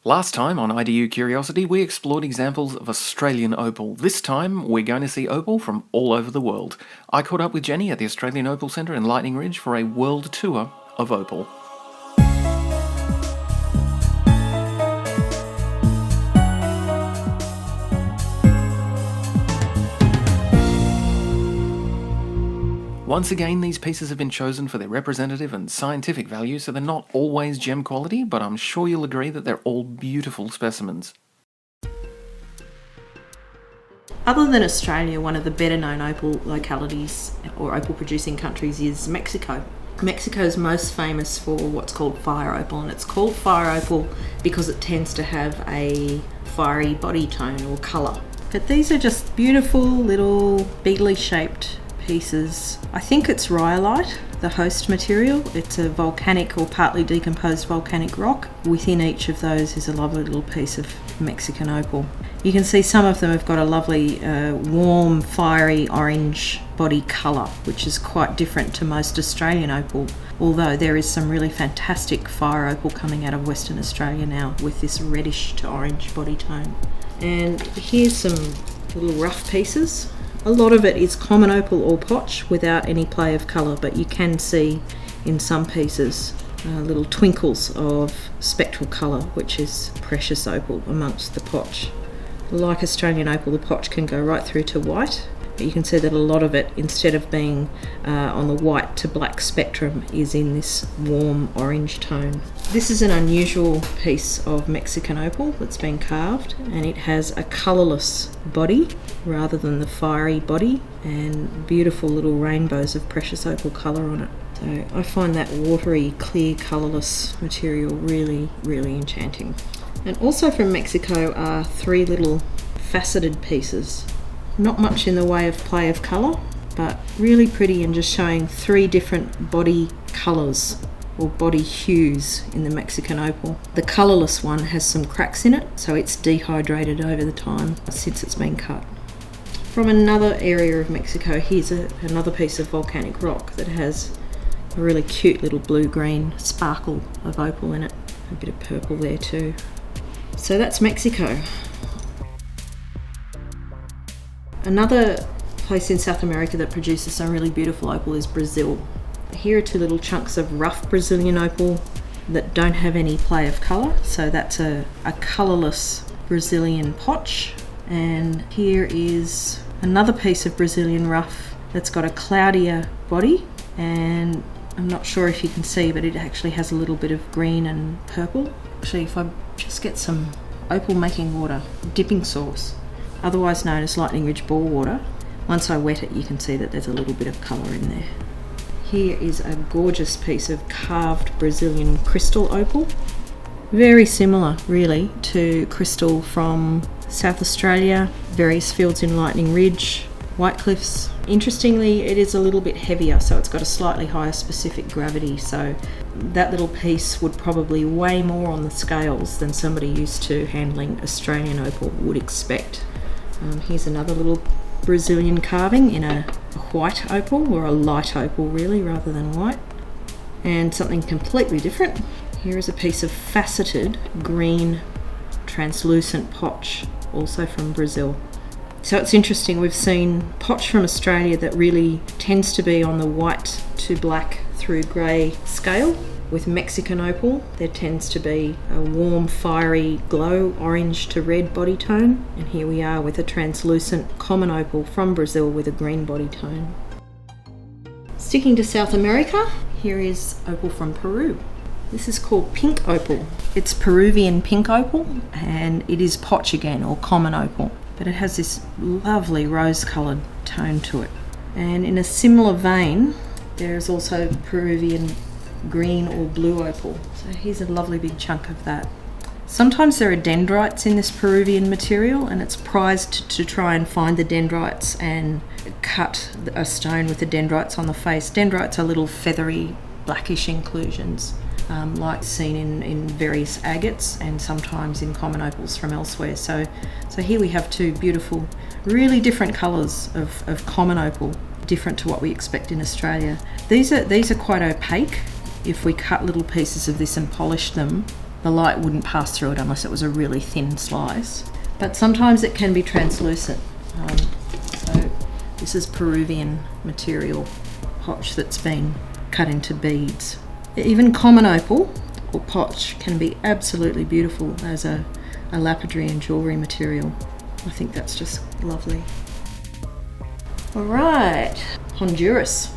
Last time on IDU Curiosity, we explored examples of Australian opal. This time, we're going to see opal from all over the world. I caught up with Jenni at the Australian Opal Centre in Lightning Ridge for a world tour of opal. Once again, these pieces have been chosen for their representative and scientific value, so they're not always gem quality, but I'm sure you'll agree that they're all beautiful specimens. Other than Australia, one of the better known opal localities or opal producing countries is Mexico. Mexico is most famous for what's called fire opal, and it's called fire opal because it tends to have a fiery body tone or colour. But these are just beautiful little beetly shaped pieces. I think it's rhyolite, the host material. It's a volcanic or partly decomposed volcanic rock. Within each of those is a lovely little piece of Mexican opal. You can see some of them have got a lovely warm fiery orange body colour, which is quite different to most Australian opal, although there is some really fantastic fire opal coming out of Western Australia now with this reddish to orange body tone. And here's some little rough pieces. A lot of it is common opal or potch without any play of colour, but you can see in some pieces little twinkles of spectral colour, which is precious opal amongst the potch. Like Australian opal, the potch can go right through to white, but you can see that a lot of it, instead of being on the white to black spectrum, is in this warm orange tone. This is an unusual piece of Mexican opal that's been carved, and it has a colourless body rather than the fiery body, and beautiful little rainbows of precious opal colour on it. So I find that watery, clear, colourless material really, really enchanting. And also from Mexico are three little faceted pieces. Not much in the way of play of colour, but really pretty, and just showing three different body colours or body hues in the Mexican opal. The colourless one has some cracks in it, so it's dehydrated over the time since it's been cut. From another area of Mexico, here's another piece of volcanic rock that has a really cute little blue-green sparkle of opal in it. A bit of purple there too. So that's Mexico. Another place in South America that produces some really beautiful opal is Brazil. Here are two little chunks of rough Brazilian opal that don't have any play of colour, so that's a colourless Brazilian potch. And here is another piece of Brazilian rough that's got a cloudier body, and I'm not sure if you can see, but it actually has a little bit of green and purple. Actually, if I just get some opal making water, dipping sauce, otherwise known as Lightning Ridge bore water. Once I wet it, you can see that there's a little bit of colour in there. Here is a gorgeous piece of carved Brazilian crystal opal. Very similar, really, to crystal from South Australia, various fields in Lightning Ridge, White Cliffs. Interestingly, it is a little bit heavier, so it's got a slightly higher specific gravity, so that little piece would probably weigh more on the scales than somebody used to handling Australian opal would expect. Here's another little Brazilian carving in a white opal, or a light opal really, rather than white. And something completely different. Here is a piece of faceted green translucent potch, also from Brazil. So it's interesting, we've seen potch from Australia that really tends to be on the white to black through grey scale. With Mexican opal, there tends to be a warm, fiery glow, orange to red body tone. And here we are with a translucent common opal from Brazil with a green body tone. Sticking to South America, here is opal from Peru. This is called pink opal. It's Peruvian pink opal, and it is potch again, or common opal. But it has this lovely rose-coloured tone to it. And in a similar vein, there is also Peruvian green or blue opal. So here's a lovely big chunk of that. Sometimes there are dendrites in this Peruvian material, and it's prized to try and find the dendrites and cut a stone with the dendrites on the face. Dendrites are little feathery blackish inclusions, like seen in various agates and sometimes in common opals from elsewhere. So here we have two beautiful, really different colours of common opal, different to what we expect in Australia. These are quite opaque. If we cut little pieces of this and polish them, the light wouldn't pass through it unless it was a really thin slice. But sometimes it can be translucent. So this is Peruvian material, potch that's been cut into beads. Even common opal or potch can be absolutely beautiful as a lapidary and jewellery material. I think that's just lovely. All right, Honduras.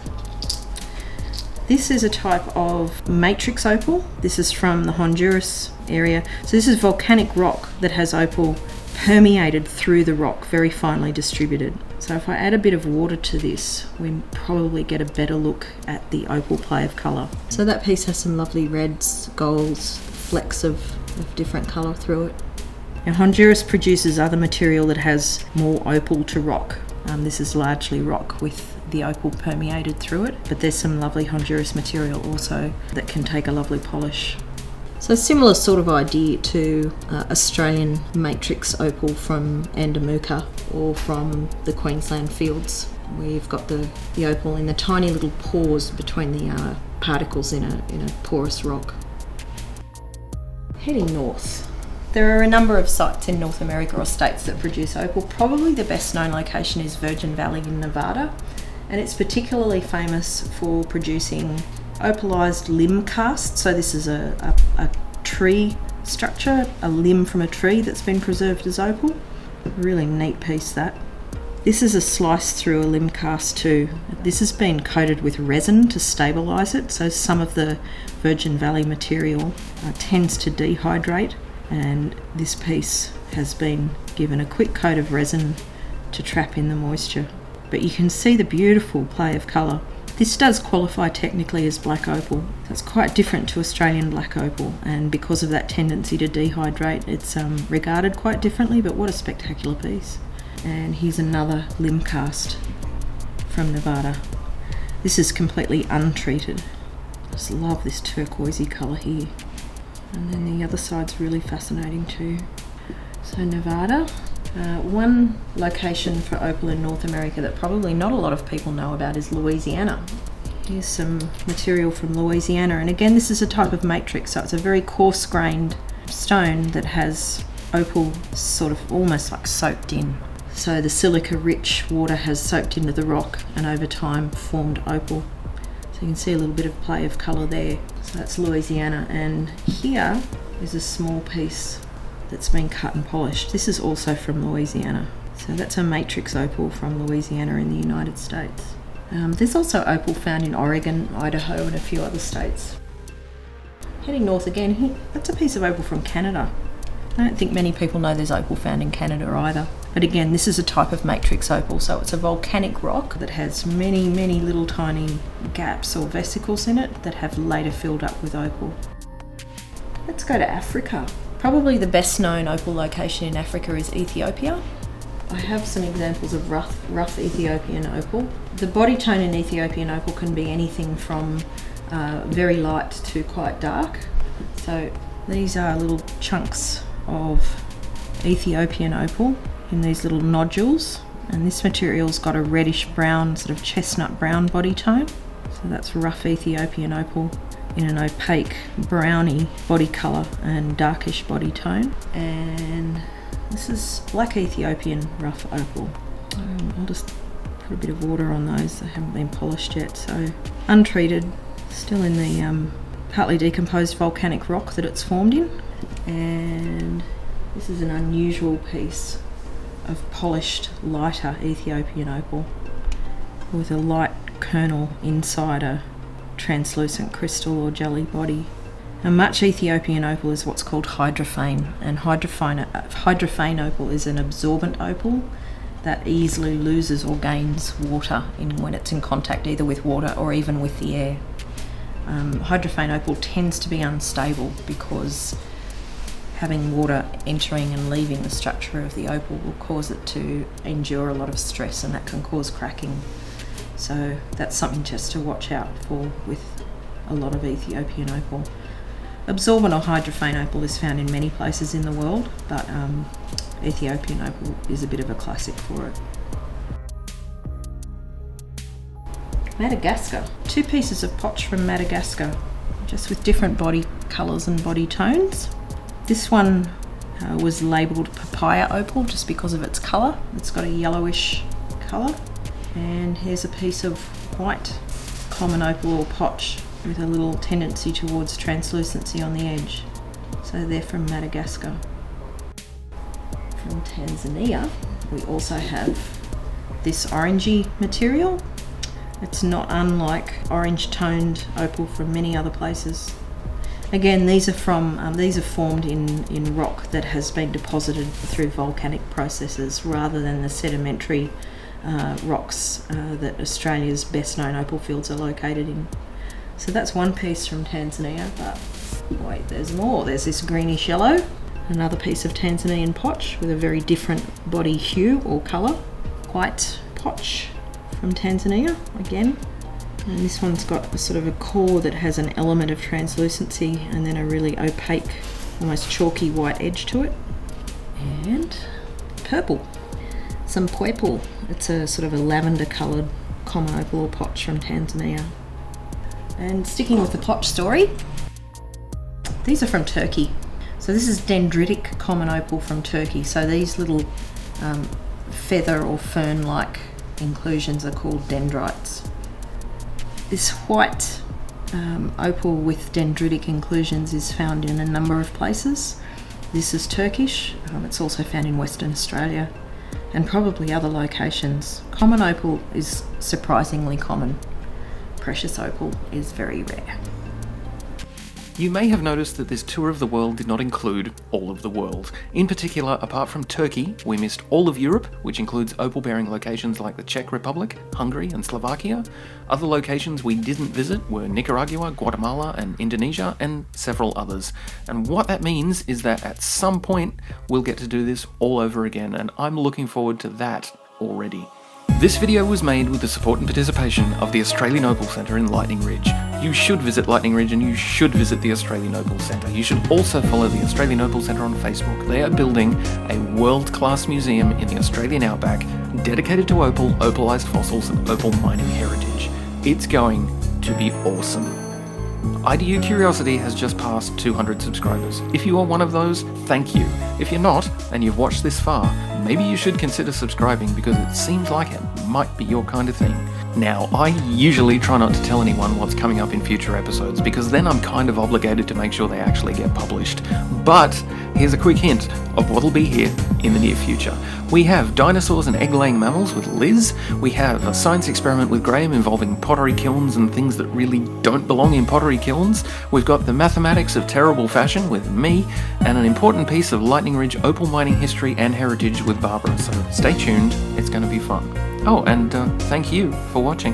This is a type of matrix opal. This is from the Honduras area. So this is volcanic rock that has opal permeated through the rock, very finely distributed. So if I add a bit of water to this, we probably get a better look at the opal play of colour. So that piece has some lovely reds, golds, flecks of different colour through it. Now Honduras produces other material that has more opal to rock. This is largely rock with the opal permeated through it, but there's some lovely Honduras material also that can take a lovely polish. So similar sort of idea to Australian matrix opal from Andamuka or from the Queensland fields, where you've got the opal in the tiny little pores between the particles in a porous rock. Heading north. There are a number of sites in North America or states that produce opal. Probably the best known location is Virgin Valley in Nevada, and it's particularly famous for producing opalized limb casts. So this is a tree structure, a limb from a tree that's been preserved as opal. Really neat piece that. This is a slice through a limb cast too. This has been coated with resin to stabilise it, so some of the Virgin Valley material tends to dehydrate, and this piece has been given a quick coat of resin to trap in the moisture. But you can see the beautiful play of colour. This does qualify technically as black opal. That's quite different to Australian black opal, and because of that tendency to dehydrate, it's regarded quite differently, but what a spectacular piece. And here's another limb cast from Nevada. This is completely untreated. Just love this turquoisey colour here. And then the other side's really fascinating too. So Nevada. One location for opal in North America that probably not a lot of people know about is Louisiana. Here's some material from Louisiana, and again this is a type of matrix, so it's a very coarse-grained stone that has opal sort of almost like soaked in. So the silica-rich water has soaked into the rock and over time formed opal. So you can see a little bit of play of colour there. So that's Louisiana, and here is a small piece that's been cut and polished. This is also from Louisiana. So that's a matrix opal from Louisiana in the United States. There's also opal found in Oregon, Idaho and a few other states. Heading north again, here, that's a piece of opal from Canada. I don't think many people know there's opal found in Canada either. But again, this is a type of matrix opal, so it's a volcanic rock that has many, many little tiny gaps or vesicles in it that have later filled up with opal. Let's go to Africa. Probably the best known opal location in Africa is Ethiopia. I have some examples of rough Ethiopian opal. The body tone in Ethiopian opal can be anything from very light to quite dark. So these are little chunks of Ethiopian opal in these little nodules, and this material's got a reddish brown, sort of chestnut brown body tone. So that's rough Ethiopian opal in an opaque browny body colour and darkish body tone. And this is black Ethiopian rough opal. I'll just put a bit of water on those. They haven't been polished yet, so untreated, still in the partly decomposed volcanic rock that it's formed in. And this is an unusual piece of polished lighter Ethiopian opal with a light kernel inside a translucent crystal or jelly body. Now, much Ethiopian opal is what's called hydrophane, and hydrophane opal is an absorbent opal that easily loses or gains water when it's in contact either with water or even with the air. Hydrophane opal tends to be unstable because having water entering and leaving the structure of the opal will cause it to endure a lot of stress, and that can cause cracking. So that's something just to watch out for with a lot of Ethiopian opal. Absorbent or hydrophane opal is found in many places in the world, but Ethiopian opal is a bit of a classic for it. Madagascar. Two pieces of potch from Madagascar, just with different body colours and body tones. This one was labelled papaya opal just because of its colour. It's got a yellowish colour. And here's a piece of white common opal or potch with a little tendency towards translucency on the edge. So they're from Madagascar. From Tanzania, we also have this orangey material. It's not unlike orange toned opal from many other places. Again, these are formed in rock that has been deposited through volcanic processes rather than the sedimentary rocks that Australia's best known opal fields are located in. So that's one piece from Tanzania, but wait, there's more. There's this greenish yellow, another piece of Tanzanian potch with a very different body hue or colour. White potch from Tanzania again. And this one's got a sort of a core that has an element of translucency and then a really opaque, almost chalky white edge to it. And purple. Some purple. It's a sort of a lavender coloured common opal or potch from Tanzania. And sticking with the potch story, these are from Turkey. So this is dendritic common opal from Turkey. So these little feather or fern-like inclusions are called dendrites. This white opal with dendritic inclusions is found in a number of places. This is Turkish. It's also found in Western Australia and probably other locations. Common opal is surprisingly common. Precious opal is very rare. You may have noticed that this tour of the world did not include all of the world. In particular, apart from Turkey, we missed all of Europe, which includes opal-bearing locations like the Czech Republic, Hungary and Slovakia. Other locations we didn't visit were Nicaragua, Guatemala and Indonesia, and several others. And what that means is that at some point we'll get to do this all over again, and I'm looking forward to that already. This video was made with the support and participation of the Australian Opal Centre in Lightning Ridge. You should visit Lightning Ridge and you should visit the Australian Opal Centre. You should also follow the Australian Opal Centre on Facebook. They are building a world-class museum in the Australian outback dedicated to opal, opalised fossils and opal mining heritage. It's going to be awesome. IDU Curiosity has just passed 200 subscribers. If you are one of those, thank you. If you're not, and you've watched this far, maybe you should consider subscribing because it seems like it might be your kind of thing. Now, I usually try not to tell anyone what's coming up in future episodes because then I'm kind of obligated to make sure they actually get published. But here's a quick hint of what'll be here in the near future. We have dinosaurs and egg-laying mammals with Liz. We have a science experiment with Graham involving pottery kilns and things that really don't belong in pottery kilns. We've got the mathematics of terrible fashion with me, and an important piece of Lightning Ridge opal mining history and heritage with Barbara. So stay tuned, it's going to be fun. Oh, and thank you for watching.